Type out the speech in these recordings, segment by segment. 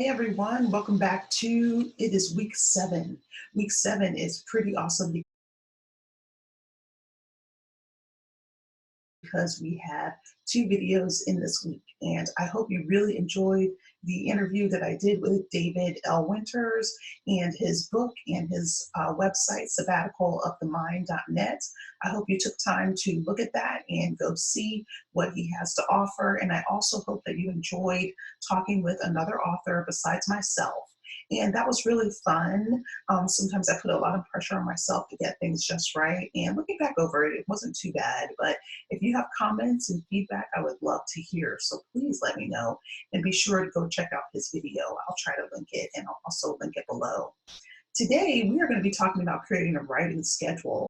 Hey everyone, welcome back to it is week 7. Week 7 is pretty awesome because we have 2 videos in this week. And I hope you really enjoyed the interview that I did with David L. Winters and his book and his website, sabbaticalofthemind.net. I hope you took time to look at that and go see what he has to offer. And I also hope that you enjoyed talking with another author besides myself. And that was really fun. Sometimes I put a lot of pressure on myself to get things just right. And looking back over it, it wasn't too bad. But if you have comments and feedback, I would love to hear. So please let me know and be sure to go check out his video. I'll try to link it and I'll also link it below. Today, we are going to be talking about creating a writing schedule.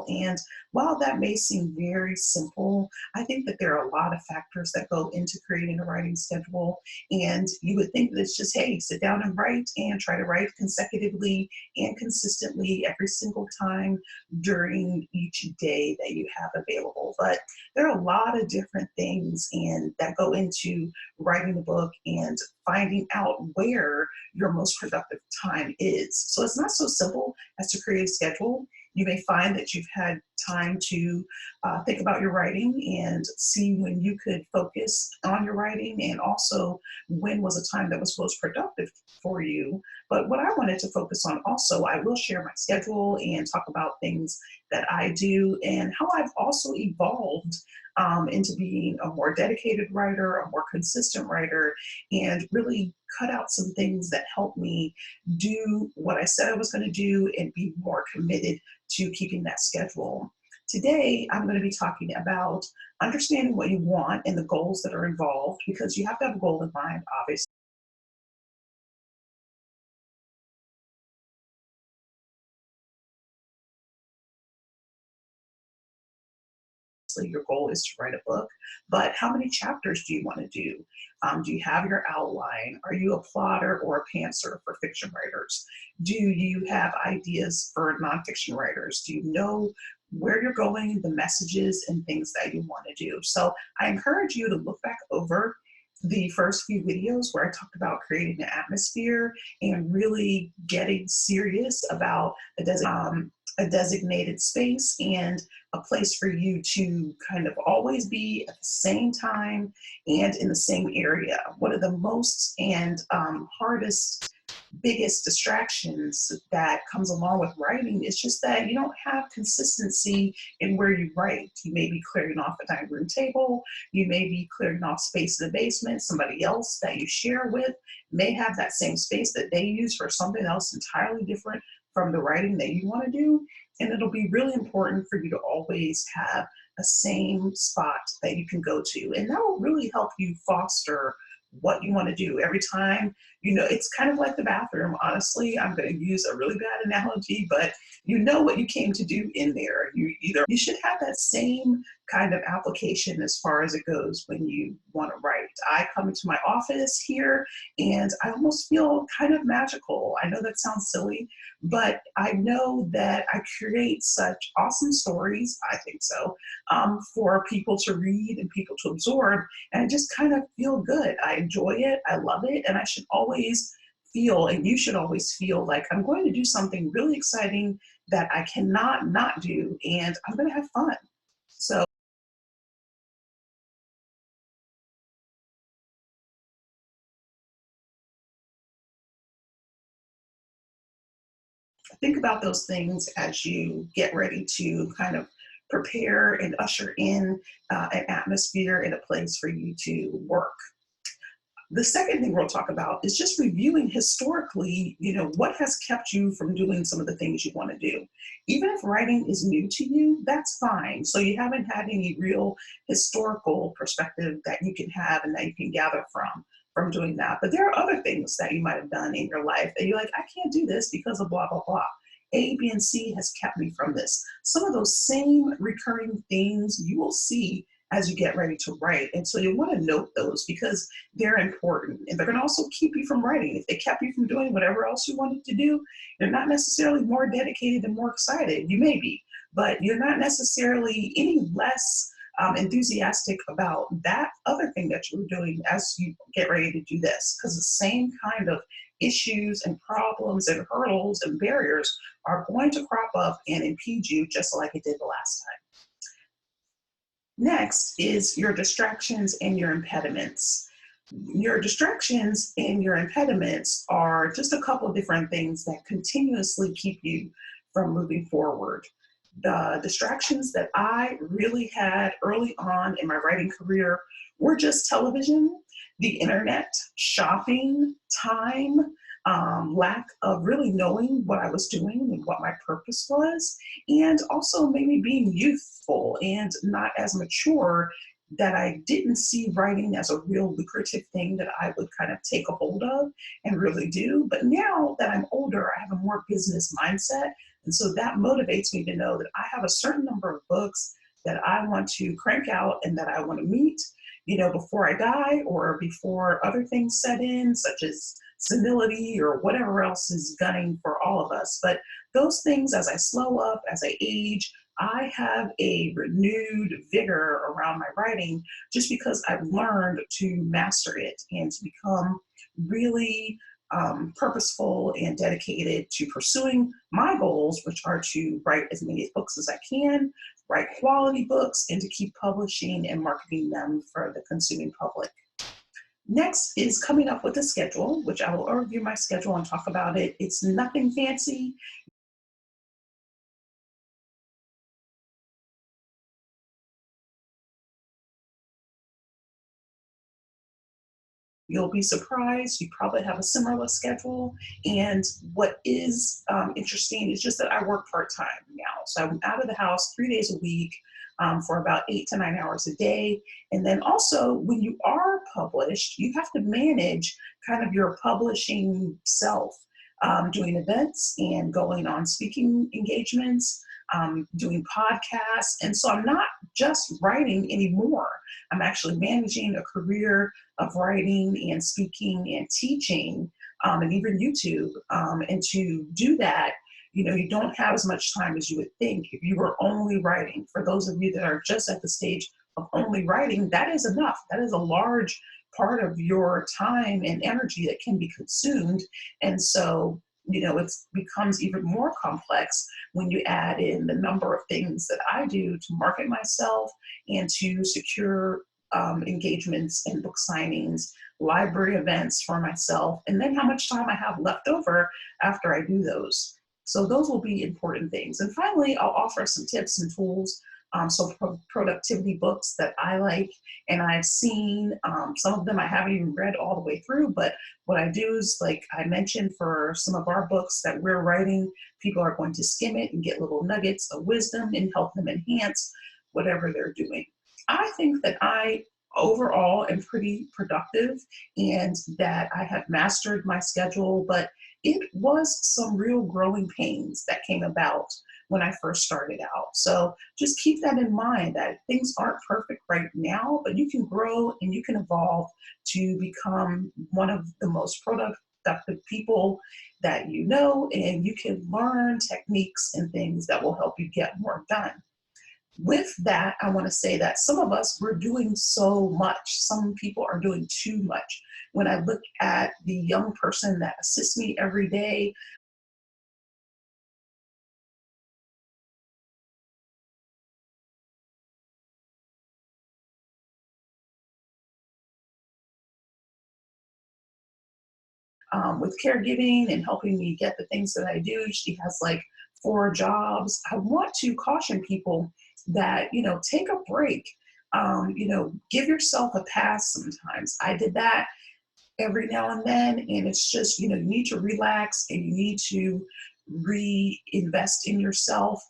And while that may seem very simple, I think that there are a lot of factors that go into creating a writing schedule. And you would think that it's just, hey, sit down and write and try to write consecutively and consistently every single time during each day that you have available. But there are a lot of different things and that go into writing a book and finding out where your most productive time is. So it's not so simple as to create a schedule. You may find that you've had time to think about your writing and see when you could focus on your writing and also when was a time that was most productive for you. But what I wanted to focus on also, I will share my schedule and talk about things that I do and how I've also evolved into being a more dedicated writer, a more consistent writer, and really cut out some things that help me do what I said I was going to do and be more committed to keeping that schedule. Today, I'm going to be talking about understanding what you want and the goals that are involved because you have to have a goal in mind, obviously. Your goal is to write a book, but how many chapters do you want to do? Do you have your outline? Are you a plotter or a pantser for fiction writers? Do you have ideas for nonfiction writers? Do you know where you're going, the messages and things that you want to do? So I encourage you to look back over the first few videos where I talked about creating an atmosphere and really getting serious about a designated space and a place for you to kind of always be at the same time and in the same area. One of the most and hardest, biggest distractions that comes along with writing is just that you don't have consistency in where you write. You may be clearing off a dining room table, you may be clearing off space in the basement, somebody else that you share with may have that same space that they use for something else entirely different from the writing that you want to do. And it'll be really important for you to always have a same spot that you can go to. And that will really help you foster what you want to do every time. You know, it's kind of like the bathroom. Honestly, I'm going to use a really bad analogy, but you know what you came to do in there. You should have that same kind of application as far as it goes when you want to write. I come into my office here and I almost feel kind of magical. I know that sounds silly, but I know that I create such awesome stories, I think so, for people to read and people to absorb. And I just kind of feel good. I enjoy it. I love it. And I should always feel, and you should always feel like I'm going to do something really exciting that I cannot not do, and I'm going to have fun. So think about those things as you get ready to kind of prepare and usher in an atmosphere and a place for you to work. The second thing we'll talk about is just reviewing historically, you know, what has kept you from doing some of the things you want to do. Even if writing is new to you, that's fine. So you haven't had any real historical perspective that you can have and that you can gather from doing that. But there are other things that you might have done in your life that you're like, I can't do this because of blah, blah, blah. A, B, and C has kept me from this. Some of those same recurring themes you will see as you get ready to write. And so you want to note those because they're important and they're going to also keep you from writing. If they kept you from doing whatever else you wanted to do, you're not necessarily more dedicated and more excited. You may be, but you're not necessarily any less enthusiastic about that other thing that you were doing as you get ready to do this, because the same kind of issues and problems and hurdles and barriers are going to crop up and impede you just like it did the last time. Next is your distractions and your impediments. Your distractions and your impediments are just a couple of different things that continuously keep you from moving forward. The distractions that I really had early on in my writing career were just television, the internet, shopping, time, lack of really knowing what I was doing and what my purpose was, and also maybe being youthful and not as mature, that I didn't see writing as a real lucrative thing that I would kind of take a hold of and really do. But now that I'm older, I have a more business mindset. And so that motivates me to know that I have a certain number of books that I want to crank out and that I want to meet, before I die or before other things set in, such as senility or whatever else is gunning for all of us. But those things, as I slow up, as I age, I have a renewed vigor around my writing just because I've learned to master it and to become really purposeful and dedicated to pursuing my goals, which are to write as many books as I can, write quality books, and to keep publishing and marketing them for the consuming public. Next is coming up with a schedule, which I will overview my schedule and talk about it. It's nothing fancy. You'll be surprised. You probably have a similar schedule. And what is interesting is just that I work part-time now. So I'm out of the house 3 days a week for about 8 to 9 hours a day. And then also when you are published, you have to manage kind of your publishing self, doing events and going on speaking engagements, doing podcasts. And so I'm not just writing anymore. I'm actually managing a career of writing and speaking and teaching, and even YouTube. And to do that, you don't have as much time as you would think if you were only writing. For those of you that are just at the stage of only writing, that is enough. That is a large part of your time and energy that can be consumed. And so, it becomes even more complex when you add in the number of things that I do to market myself and to secure engagements and book signings, library events for myself, and then how much time I have left over after I do those. So those will be important things. And finally, I'll offer some tips and tools, productivity books that I like and I've seen. Some of them I haven't even read all the way through, but what I do is, like I mentioned, for some of our books that we're writing, people are going to skim it and get little nuggets of wisdom and help them enhance whatever they're doing. I think that I overall am pretty productive and that I have mastered my schedule, but it was some real growing pains that came about when I first started out. So just keep that in mind, that things aren't perfect right now, but you can grow and you can evolve to become one of the most productive people that you know, and you can learn techniques and things that will help you get more done. With that, I want to say that some of us, we're doing so much. Some people are doing too much. When I look at the young person that assists me every day, with caregiving and helping me get the things that I do, she has like 4 jobs. I want to caution people that, take a break. Give yourself a pass sometimes. I did that every now and then, and it's just, you need to relax and you need to reinvest in yourself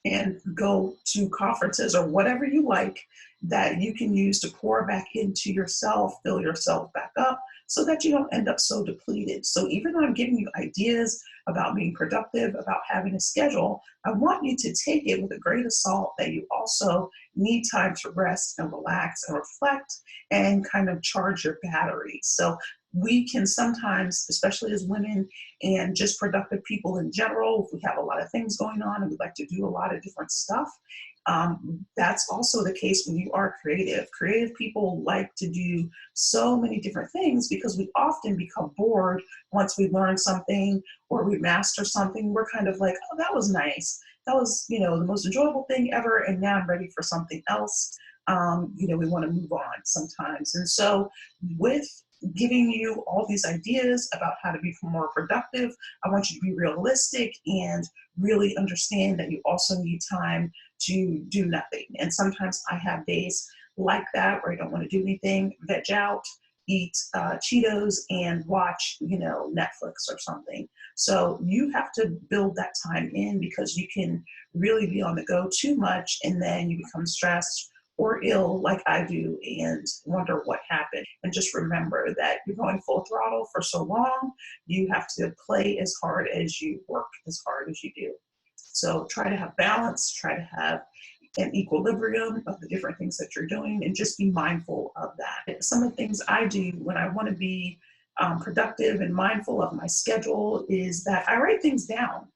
and go to conferences or whatever you like that you can use to pour back into yourself, fill yourself back up so that you don't end up so depleted. So even though I'm giving you ideas about being productive, about having a schedule, I want you to take it with a grain of salt that you also need time to rest and relax and reflect and kind of charge your batteries. So we can sometimes, especially as women and just productive people in general, if we have a lot of things going on and we like to do a lot of different stuff, that's also the case when you are creative. Creative people like to do so many different things because we often become bored once we learn something or we master something. We're kind of like, oh, that was nice. That was, the most enjoyable thing ever. And now I'm ready for something else. We want to move on sometimes. And so with giving you all these ideas about how to be more productive, I want you to be realistic and really understand that you also need time to do nothing. And sometimes I have days like that where I don't want to do anything, veg out, eat Cheetos, and watch, Netflix or something. So you have to build that time in because you can really be on the go too much and then you become stressed or ill like I do and wonder what happened. And just remember that you're going full throttle for so long, you have to play as hard as you work as hard as you do. So try to have balance, try to have an equilibrium of the different things that you're doing and just be mindful of that. Some of the things I do when I want to be productive and mindful of my schedule is that I write things down.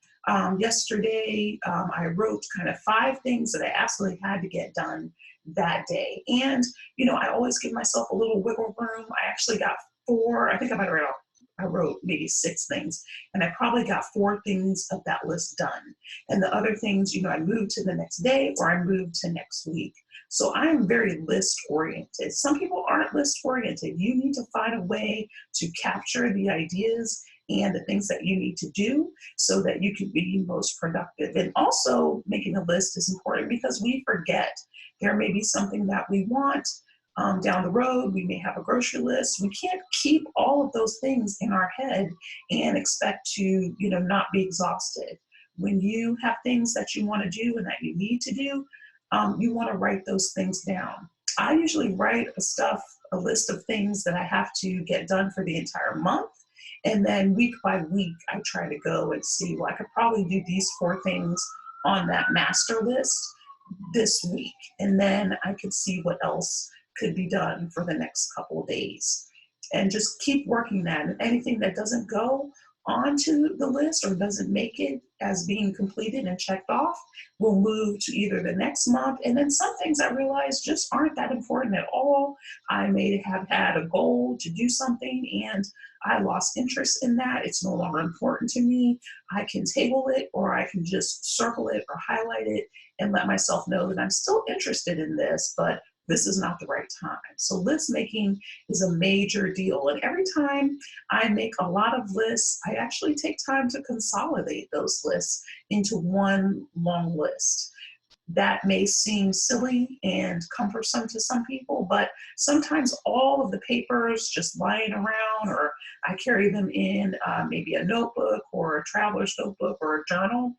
Yesterday, I wrote kind of 5 things that I absolutely had to get done that day. And, I always give myself a little wiggle room. I actually got 4, I think I wrote maybe 6 things, and I probably got 4 things of that list done. And the other things, I moved to the next day or I moved to next week. So I am very list oriented. Some people aren't list oriented. You need to find a way to capture the ideas and the things that you need to do so that you can be most productive. And also making a list is important because we forget. There may be something that we want down the road. We may have a grocery list. We can't keep all of those things in our head and expect to, not be exhausted. When you have things that you want to do and that you need to do, you want to write those things down. I usually write a list of things that I have to get done for the entire month. And then week by week, I try to go and see, well, I could probably do these 4 things on that master list this week. And then I could see what else could be done for the next couple of days. And just keep working that. And anything that doesn't go onto the list or doesn't make it as being completed and checked off will move to either the next month. And then some things I realize just aren't that important at all. I may have had a goal to do something and I lost interest in that. It's no longer important to me. I can table it or I can just circle it or highlight it and let myself know that I'm still interested in this, but this is not the right time. So list making is a major deal. And every time I make a lot of lists, I actually take time to consolidate those lists into one long list. That may seem silly and cumbersome to some people, but sometimes all of the papers just lying around, or I carry them in maybe a notebook or a traveler's notebook or a journal,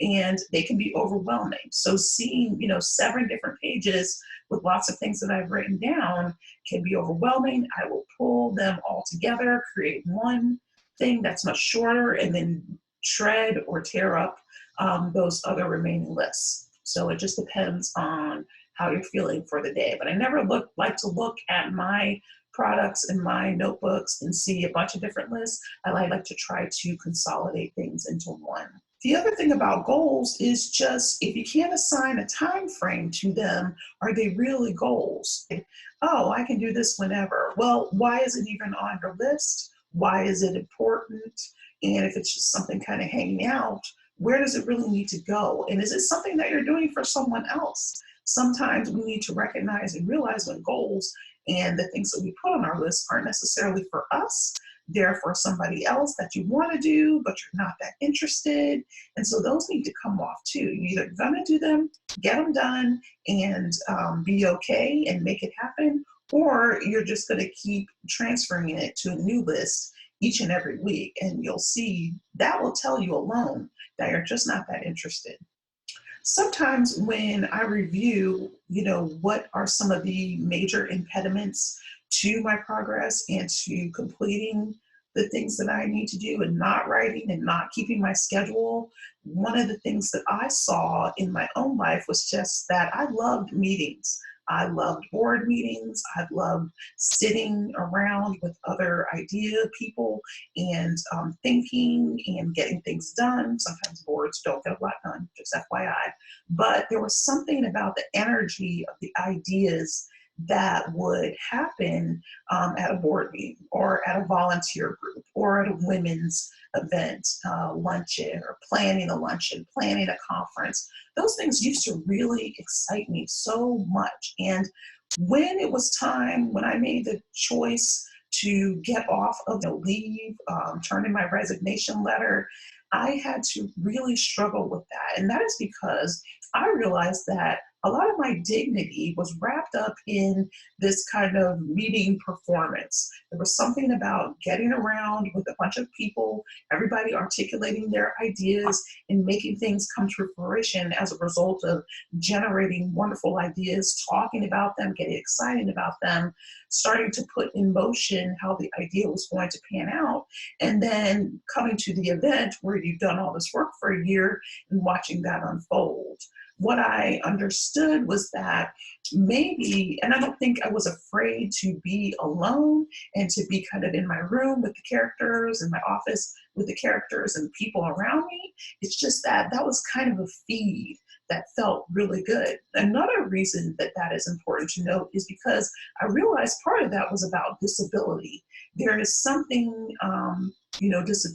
and they can be overwhelming. So seeing, 7 different pages with lots of things that I've written down can be overwhelming. I will pull them all together, create one thing that's much shorter, and then shred or tear up those other remaining lists. So it just depends on how you're feeling for the day. But I never like to look at my products and my notebooks and see a bunch of different lists. I like to try to consolidate things into one. The other thing about goals is just if you can't assign a time frame to them, are they really goals? Oh, I can do this whenever. Well, why is it even on your list? Why is it important? And if it's just something kind of hanging out, where does it really need to go? And is it something that you're doing for someone else? Sometimes we need to recognize and realize when goals and the things that we put on our list aren't necessarily for us. They're for somebody else that you want to do, but you're not that interested. And so those need to come off too. You're either going to do them, get them done, and be okay and make it happen, or you're just going to keep transferring it to a new list each and every week. And you'll see that will tell you alone that you're just not that interested. Sometimes when I review, what are some of the major impediments to my progress and to completing the things that I need to do and not writing and not keeping my schedule, one of the things that I saw in my own life was just that I loved meetings. I loved board meetings. I loved sitting around with other idea people and thinking and getting things done. Sometimes boards don't get a lot done, just FYI. But there was something about the energy of the ideas that would happen at a board meeting or at a volunteer group or at a women's event, luncheon, or planning a luncheon, planning a conference. Those things used to really excite me so much. And when it was time, when I made the choice to get off of the leave, turn in my resignation letter, I had to really struggle with that. And that is because I realized that a lot of my dignity was wrapped up in this kind of meeting performance. There was something about getting around with a bunch of people, everybody articulating their ideas and making things come to fruition as a result of generating wonderful ideas, talking about them, getting excited about them, starting to put in motion how the idea was going to pan out, and then coming to the event where you've done all this work for a year and watching that unfold. What I understood was that maybe, and I don't think I was afraid to be alone and to be kind of in my room with the characters, in my office with the characters and people around me. It's just that that was kind of a feed that felt really good. Another reason that that is important to note is because I realized part of that was about disability. There is something,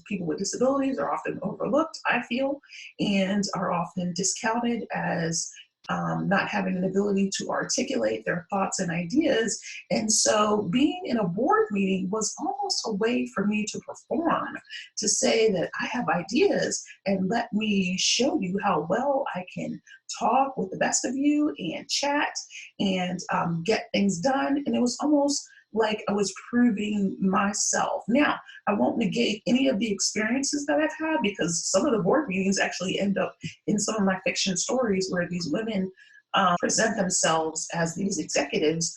people with disabilities are often overlooked, I feel, and are often discounted as not having an ability to articulate their thoughts and ideas. And so being in a board meeting was almost a way for me to perform, to say that I have ideas and let me show you how well I can talk with the best of you and chat and get things done. And it was almost like I was proving myself. Now, I won't negate any of the experiences that I've had, because some of the board meetings actually end up in some of my fiction stories where these women present themselves as these executives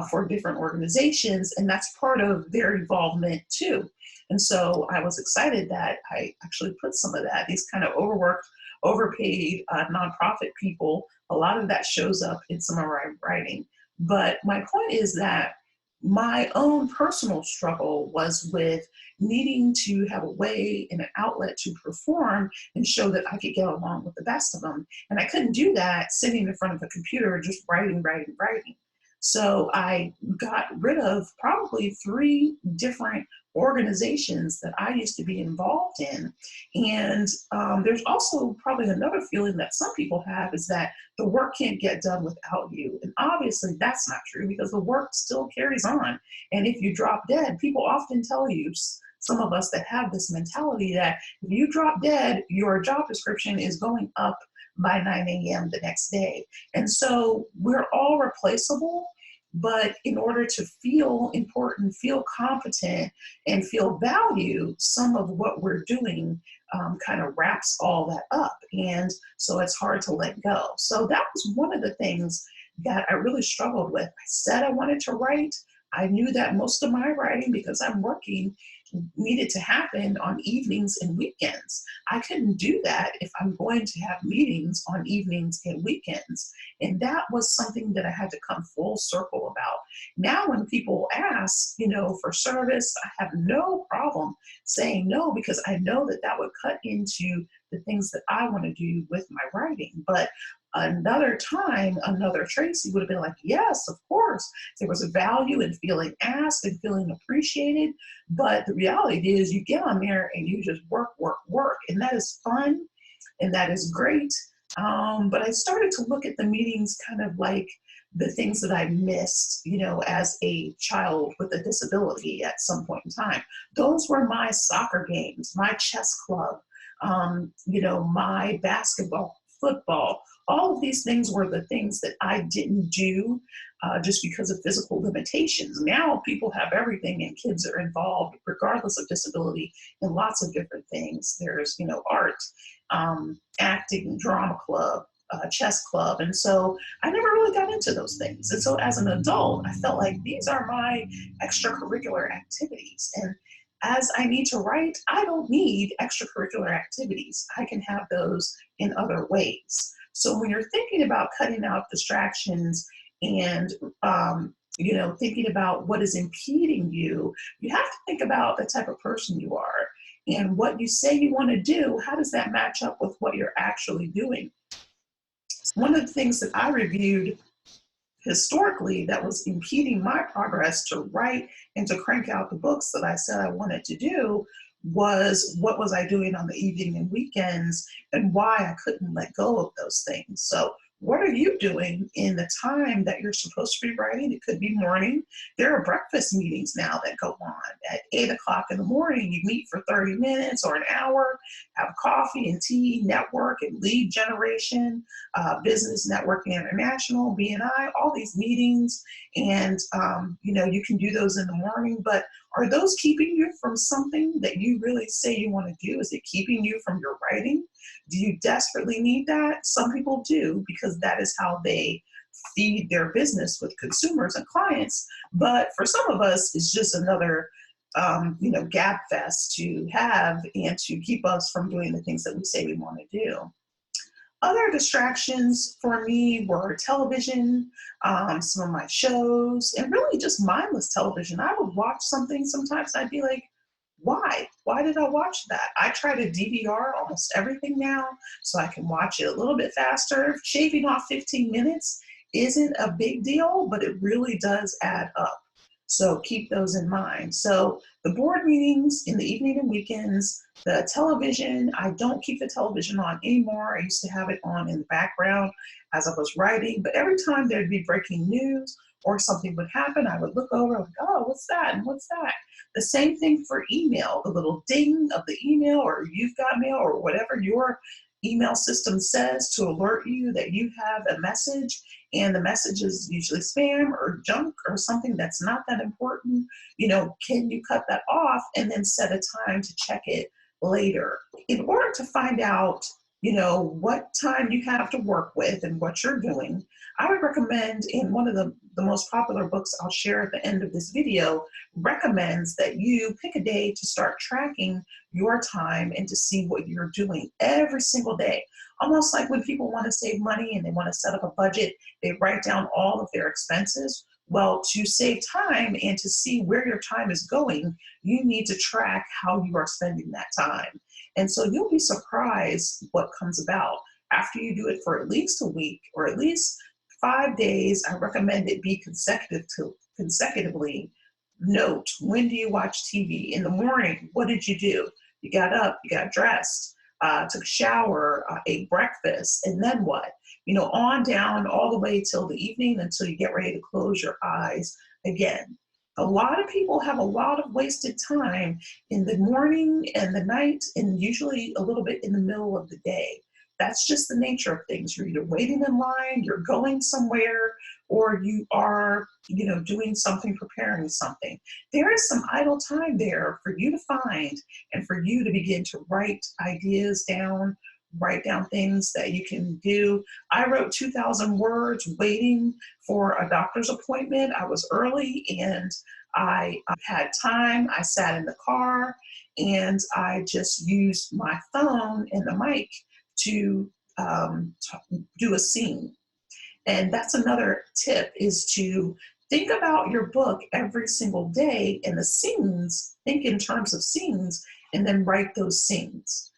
for different organizations, and that's part of their involvement too. And so I was excited that I actually put some of that, these kind of overworked, overpaid nonprofit people, a lot of that shows up in some of my writing. But my point is that my own personal struggle was with needing to have a way and an outlet to perform and show that I could get along with the best of them. And I couldn't do that sitting in front of a computer just writing, writing, writing. So I got rid of probably 3 different organizations that I used to be involved in. And there's also probably another feeling that some people have, is that the work can't get done without you. And obviously that's not true, because the work still carries on. And if you drop dead, people often tell you, some of us that have this mentality, that if you drop dead, your job description is going up by 9 a.m. the next day. And so we're all replaceable. But in order to feel important, feel competent, and feel valued, some of what we're doing kind of wraps all that up. And so it's hard to let go. So that was one of the things that I really struggled with. I said I wanted to write. I knew that most of my writing, because I'm working, needed to happen on evenings and weekends. I couldn't do that if I'm going to have meetings on evenings and weekends. And that was something that I had to come full circle about. Now, when people ask, for service, I have no problem saying no, because I know that that would cut into the things that I want to do with my writing. But another time, another Tracee would have been like, yes, of course. There was a value in feeling asked and feeling appreciated. But the reality is, you get on there and you just work, work, work. And that is fun and that is great. But I started to look at the meetings kind of like the things that I missed, as a child with a disability at some point in time. Those were my soccer games, my chess club, my basketball, football. All of these things were the things that I didn't do just because of physical limitations. Now people have everything, and kids are involved regardless of disability in lots of different things. There's, art, acting, drama club, chess club. And so I never really got into those things. And so as an adult, I felt like these are my extracurricular activities. And as I need to write, I don't need extracurricular activities. I can have those in other ways. So when you're thinking about cutting out distractions and thinking about what is impeding you, you have to think about the type of person you are and what you say you want to do. How does that match up with what you're actually doing? One of the things that I reviewed historically that was impeding my progress to write and to crank out the books that I said I wanted to do was what was I doing on the evening and weekends and why I couldn't let go of those things. So what are you doing in the time that you're supposed to be writing? It could be morning. There are breakfast meetings now that go on at 8 o'clock in the morning. You meet for 30 minutes or an hour, have coffee and tea, network and lead generation, Business Networking International, BNI, all these meetings. And, you can do those in the morning, but are those keeping you from something that you really say you want to do? Is it keeping you from your writing? Do you desperately need that? Some people do, because that is how they feed their business with consumers and clients. But for some of us, it's just another gab fest to have and to keep us from doing the things that we say we want to do. Other distractions for me were television, some of my shows, and really just mindless television. I would watch something sometimes and I'd be like, why? Why did I watch that? I try to DVR almost everything now so I can watch it a little bit faster. Shaving off 15 minutes isn't a big deal, but it really does add up. So keep those in mind. So the board meetings in the evening and weekends, the television, I don't keep the television on anymore. I used to have it on in the background as I was writing, but every time there'd be breaking news or something would happen, I would look over and go, oh, what's that? And what's that? The same thing for email, the little ding of the email or you've got mail or whatever your email system says to alert you that you have a message, and the message is usually spam or junk or something that's not that important. Can you cut that off and then set a time to check it later? In order to find out, what time you have to work with and what you're doing, I would recommend, in one of the most popular books I'll share at the end of this video, recommends that you pick a day to start tracking your time and to see what you're doing every single day. Almost like when people want to save money and they want to set up a budget, they write down all of their expenses. Well, to save time and to see where your time is going, you need to track how you are spending that time. And so you'll be surprised what comes about. After you do it for at least a week or at least 5 days, I recommend it be consecutively. Note, when do you watch TV? In the morning, what did you do? You got up, you got dressed, took a shower, ate breakfast, and then what? On down all the way till the evening until you get ready to close your eyes again. A lot of people have a lot of wasted time in the morning and the night, and usually a little bit in the middle of the day. That's just the nature of things. You're either waiting in line, you're going somewhere, or you are, doing something, preparing something. There is some idle time there for you to find and for you to begin to write ideas down, write down things that you can do. I wrote 2,000 words waiting for a doctor's appointment. I was early and I had time. I sat in the car and I just used my phone and the mic to do a scene. And that's another tip, is to think about your book every single day and the scenes, think in terms of scenes, and then write those scenes.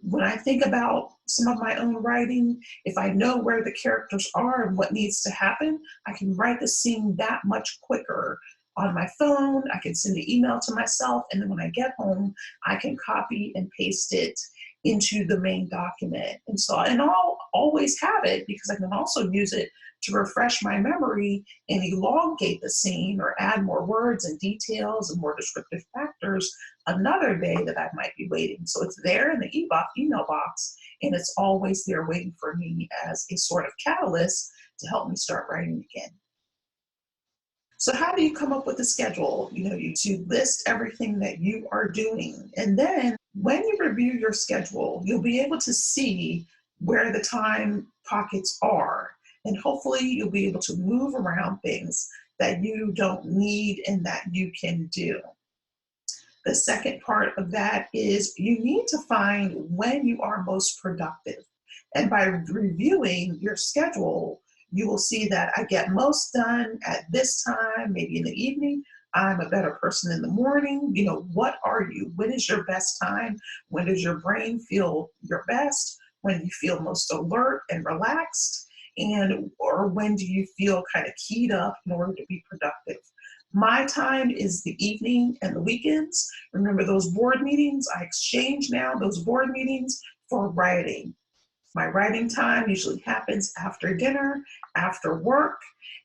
When I think about some of my own writing, if I know where the characters are and what needs to happen, I can write the scene that much quicker on my phone. I can send an email to myself, and then when I get home, I can copy and paste it into the main document. And I'll always have it because I can also use it to refresh my memory and elongate the scene or add more words and details and more descriptive factors another day that I might be waiting. So it's there in the email box, and it's always there waiting for me as a sort of catalyst to help me start writing again. So how do you come up with a schedule? You to list everything that you are doing. And then when you review your schedule, you'll be able to see where the time pockets are. And hopefully you'll be able to move around things that you don't need and that you can do. The second part of that is you need to find when you are most productive. And by reviewing your schedule, you will see that I get most done at this time, maybe in the evening. I'm a better person in the morning. What are you? When is your best time? When does your brain feel your best? When you feel most alert and relaxed? And or when do you feel kind of keyed up in order to be productive? My time is the evening and the weekends. Remember those board meetings? I exchange now those board meetings for writing. My writing time usually happens after dinner, after work,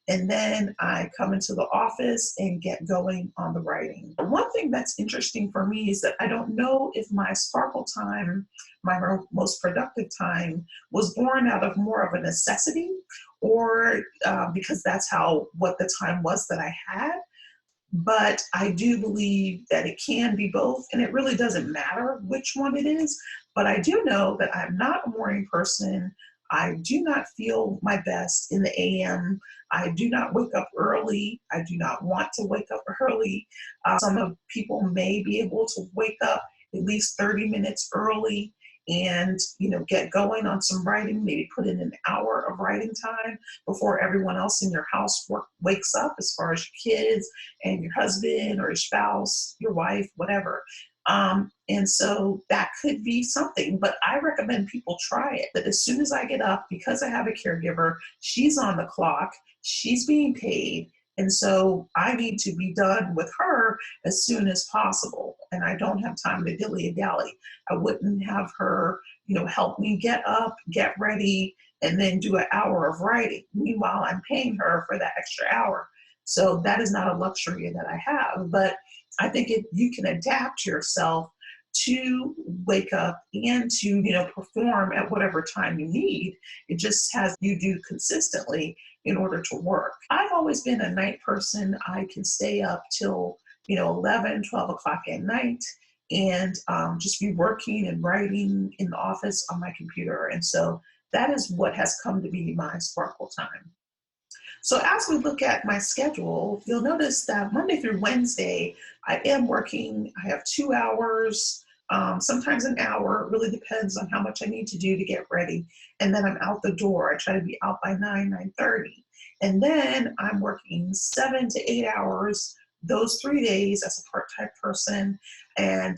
and then I come into the office and get going on the writing. One thing that's interesting for me is that I don't know if my sparkle time, my most productive time, was born out of more of a necessity or because that's what the time was that I had. But I do believe that it can be both, and it really doesn't matter which one it is. But I do know that I'm not a morning person. I do not feel my best in the AM. I do not wake up early. I do not want to wake up early. Some of people may be able to wake up at least 30 minutes early and get going on some writing, maybe put in an hour of writing time before everyone else in your house wakes up, as far as your kids and your husband or your spouse, your wife, whatever. And so that could be something, but I recommend people try it. That as soon as I get up, because I have a caregiver, she's on the clock, she's being paid. And so I need to be done with her as soon as possible. And I don't have time to dilly-dally. I wouldn't have her, help me get up, get ready, and then do an hour of writing. Meanwhile, I'm paying her for that extra hour. So that is not a luxury that I have. But I think if you can adapt yourself to wake up and to perform at whatever time you need. It just has you do consistently in order to work. I've always been a night person. I can stay up till 11, 12 o'clock at night and just be working and writing in the office on my computer. And so that is what has come to be my sparkle time. So as we look at my schedule, you'll notice that Monday through Wednesday, I am working. I have 2 hours, sometimes an hour. It really depends on how much I need to do to get ready. And then I'm out the door. I try to be out by 9:30. And then I'm working 7 to 8 hours those 3 days as a part-time person. And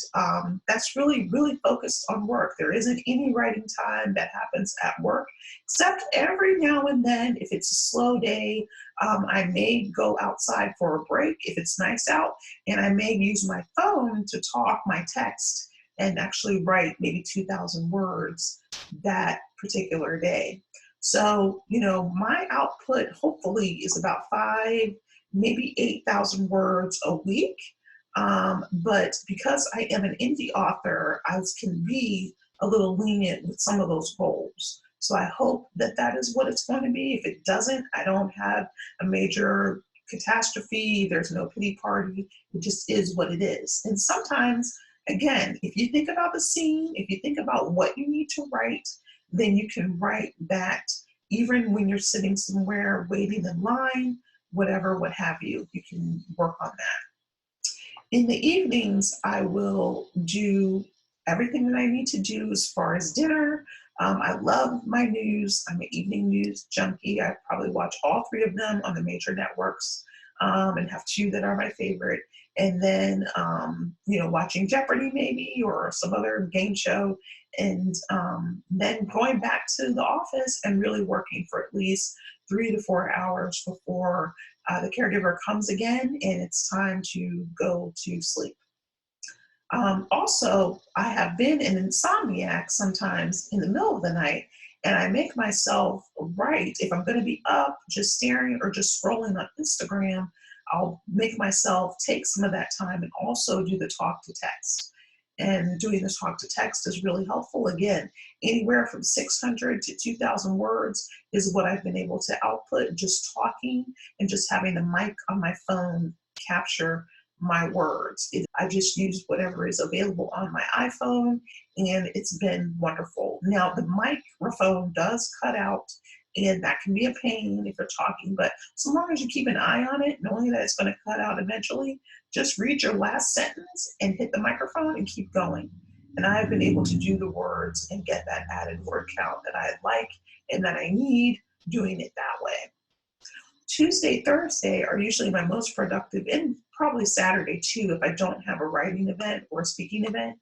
that's really, really focused on work. There isn't any writing time that happens at work, except every now and then, if it's a slow day, I may go outside for a break if it's nice out, and I may use my phone to talk my text and actually write maybe 2,000 words that particular day. So, my output hopefully is about maybe 8,000 words a week. But because I am an indie author, I can be a little lenient with some of those goals. So I hope that that is what it's going to be. If it doesn't, I don't have a major catastrophe. There's no pity party. It just is what it is. And sometimes, again, if you think about the scene, if you think about what you need to write, then you can write that even when you're sitting somewhere waiting in line, whatever, what have you, you can work on that. In the evenings, I will do everything that I need to do as far as dinner. I love my news. I'm an evening news junkie. I probably watch all three of them on the major networks and have two that are my favorite. And then, watching Jeopardy maybe or some other game show. And then going back to the office and really working for at least 3 to 4 hours before the caregiver comes again and it's time to go to sleep. Also, I have been an insomniac sometimes in the middle of the night, and I make myself write. If I'm going to be up just staring or just scrolling on Instagram, I'll make myself take some of that time and also do the talk to text. And doing the talk to text is really helpful. Again, anywhere from 600 to 2,000 words is what I've been able to output just talking and just having the mic on my phone capture my words. I just use whatever is available on my iPhone, and it's been wonderful. Now, the microphone does cut out, and that can be a pain if you're talking, but so long as you keep an eye on it, knowing that it's going to cut out eventually, just read your last sentence and hit the microphone and keep going. And I've been able to do the words and get that added word count that I like and that I need doing it that way. Tuesday, Thursday are usually my most productive, and probably Saturday too, if I don't have a writing event or a speaking event.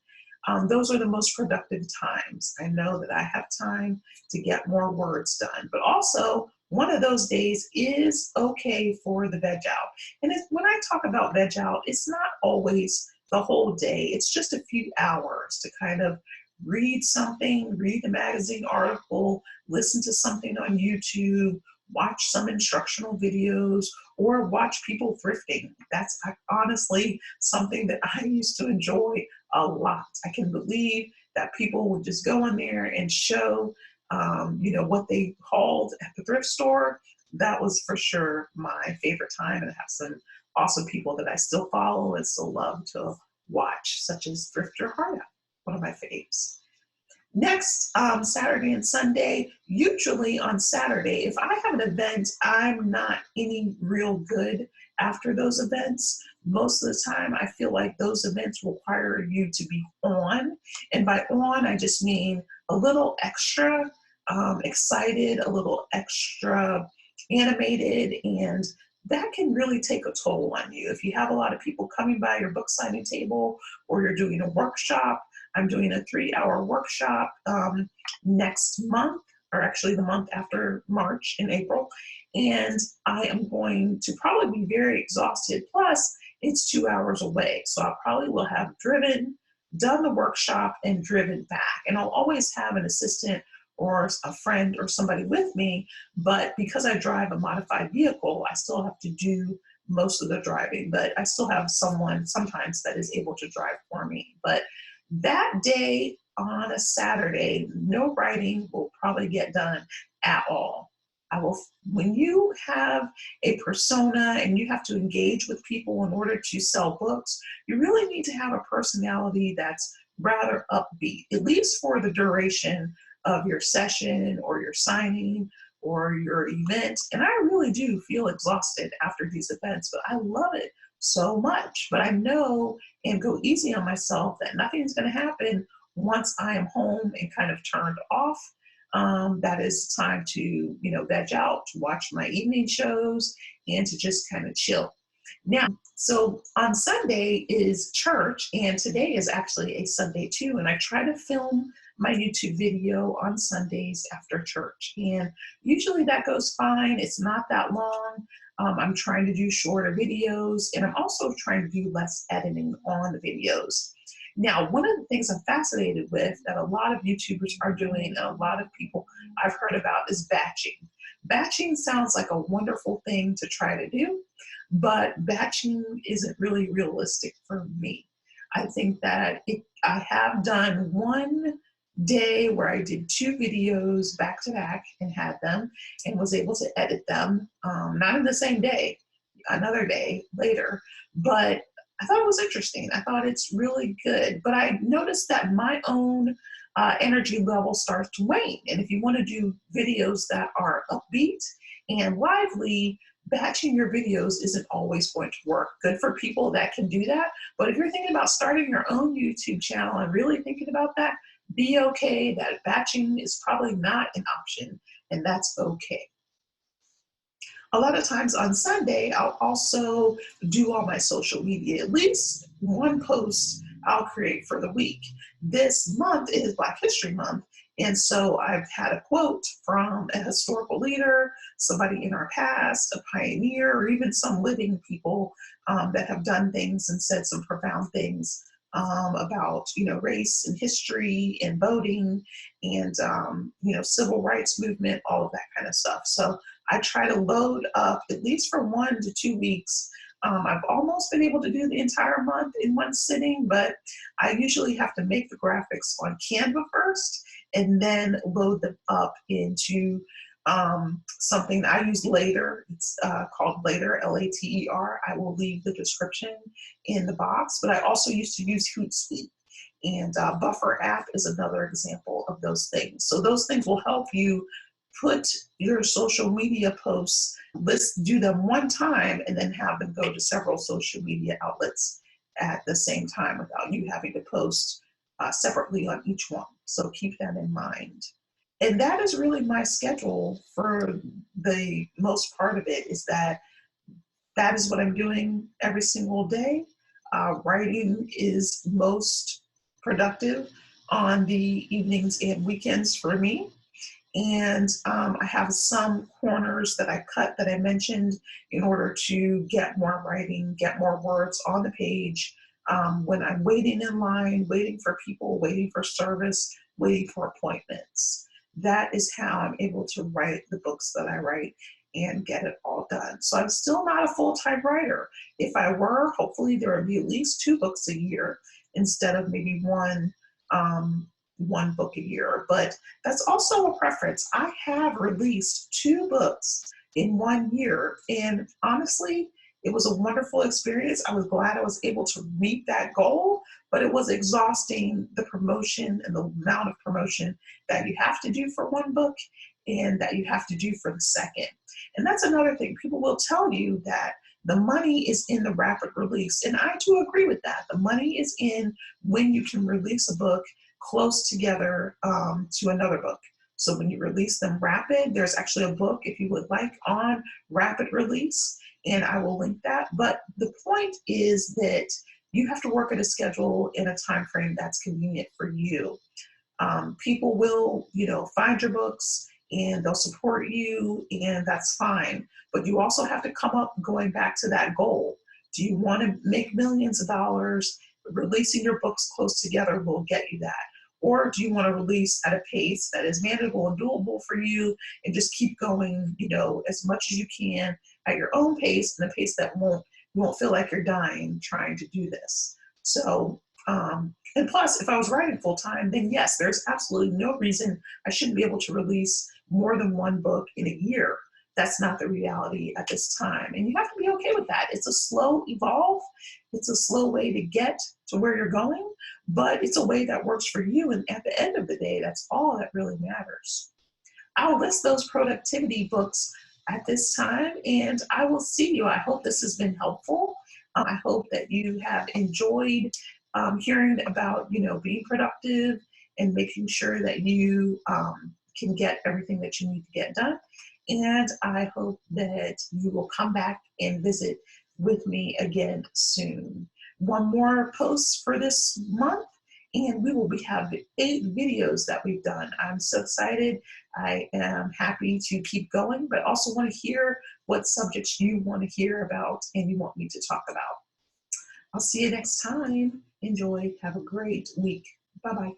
Those are the most productive times. I know that I have time to get more words done, but also one of those days is okay for the veg out. And when I talk about veg out, it's not always the whole day. It's just a few hours to kind of read something, read a magazine article, listen to something on YouTube, watch some instructional videos, or watch people thrifting. That's honestly something that I used to enjoy a lot. I can believe that people would just go in there and show, what they hauled at the thrift store. That was for sure my favorite time, and I have some awesome people that I still follow and still love to watch, such as Thrift Your Heart Out, one of my faves. Next, Saturday and Sunday, usually on Saturday, if I have an event, I'm not any real good after those events. Most of the time, I feel like those events require you to be on. And by on, I just mean a little extra excited, a little extra animated, and that can really take a toll on you. If you have a lot of people coming by your book signing table, or you're doing a workshop. I'm doing a 3-hour workshop next month, or actually the month after March, in April. And I am going to probably be very exhausted. Plus, it's 2 hours away. So I probably will have done the workshop and driven back. And I'll always have an assistant or a friend or somebody with me. But because I drive a modified vehicle, I still have to do most of the driving. But I still have someone sometimes that is able to drive for me. But that day on a Saturday, no writing will probably get done at all. When you have a persona and you have to engage with people in order to sell books, you really need to have a personality that's rather upbeat, at least for the duration of your session or your signing or your event. And I really do feel exhausted after these events, but I love it so much. But I know and go easy on myself that nothing's going to happen once I am home and kind of turned off. That is time to, veg out, to watch my evening shows, and to just kind of chill. Now, so on Sunday is church, and today is actually a Sunday too, and I try to film my YouTube video on Sundays after church, and usually that goes fine. It's not that long. I'm trying to do shorter videos, and I'm also trying to do less editing on the videos. Now, one of the things I'm fascinated with that a lot of YouTubers are doing, and a lot of people I've heard about, is batching. Batching sounds like a wonderful thing to try to do, but batching isn't really realistic for me. I think that I have done one day where I did 2 videos back to back and had them and was able to edit them, not in the same day, another day later, but I thought it was interesting. I thought it's really good, but I noticed that my own energy level starts to wane. And if you want to do videos that are upbeat and lively, batching your videos isn't always going to work. Good for people that can do that. But if you're thinking about starting your own YouTube channel and really thinking about that, be okay that batching is probably not an option, and that's okay. A lot of times on Sunday, I'll also do all my social media, at least one post I'll create for the week. This month is Black History Month, and so I've had a quote from a historical leader, somebody in our past, a pioneer, or even some living people that have done things and said some profound things about race and history and voting and civil rights movement, all of that kind of stuff. So I try to load up at least for 1 to 2 weeks. I've almost been able to do the entire month in one sitting, but I usually have to make the graphics on Canva first and then load them up into something I use Later. It's called Later, Later. I will leave the description in the box, but I also used to use Hootsuite. And Buffer app is another example of those things. So those things will help you put your social media posts, do them one time, and then have them go to several social media outlets at the same time without you having to post separately on each one. So keep that in mind. And that is really my schedule for the most part of it, is that that is what I'm doing every single day. Writing is most productive on the evenings and weekends for me. And I have some corners that I cut that I mentioned in order to get more writing, get more words on the page. When I'm waiting in line, waiting for people, waiting for service, waiting for appointments. That is how I'm able to write the books that I write and get it all done. So I'm still not a full-time writer. If I were, hopefully there would be at least 2 books a year instead of maybe one book a year. But that's also a preference. I have released 2 books in 1 year, and honestly, it was a wonderful experience. I was glad I was able to meet that goal, but it was exhausting, the promotion and the amount of promotion that you have to do for one book and that you have to do for the second. And that's another thing. People will tell you that the money is in the rapid release. And I do agree with that. The money is in when you can release a book close together to another book. So when you release them rapid, there's actually a book, if you would like, on rapid release, and I will link that. But the point is that you have to work at a schedule in a time frame that's convenient for you. People will, find your books and they'll support you, and that's fine. But you also have to come up going back to that goal. Do you want to make millions of dollars? Releasing your books close together will get you that. Or do you want to release at a pace that is manageable and doable for you and just keep going, as much as you can at your own pace, and a pace that you won't feel like you're dying trying to do this. So, and plus, if I was writing full time, then yes, there's absolutely no reason I shouldn't be able to release more than one book in a year. That's not the reality at this time. And you have to be okay with that. It's a slow evolve. It's a slow way to get to where you're going, but it's a way that works for you. And at the end of the day, that's all that really matters. I'll list those productivity books at this time, and I will see you. I hope this has been helpful. I hope that you have enjoyed hearing about, being productive and making sure that you can get everything that you need to get done. And I hope that you will come back and visit with me again soon. One more post for this month, and we will have 8 videos that we've done. I'm so excited. I am happy to keep going, but also want to hear what subjects you want to hear about and you want me to talk about. I'll see you next time. Enjoy. Have a great week. Bye-bye.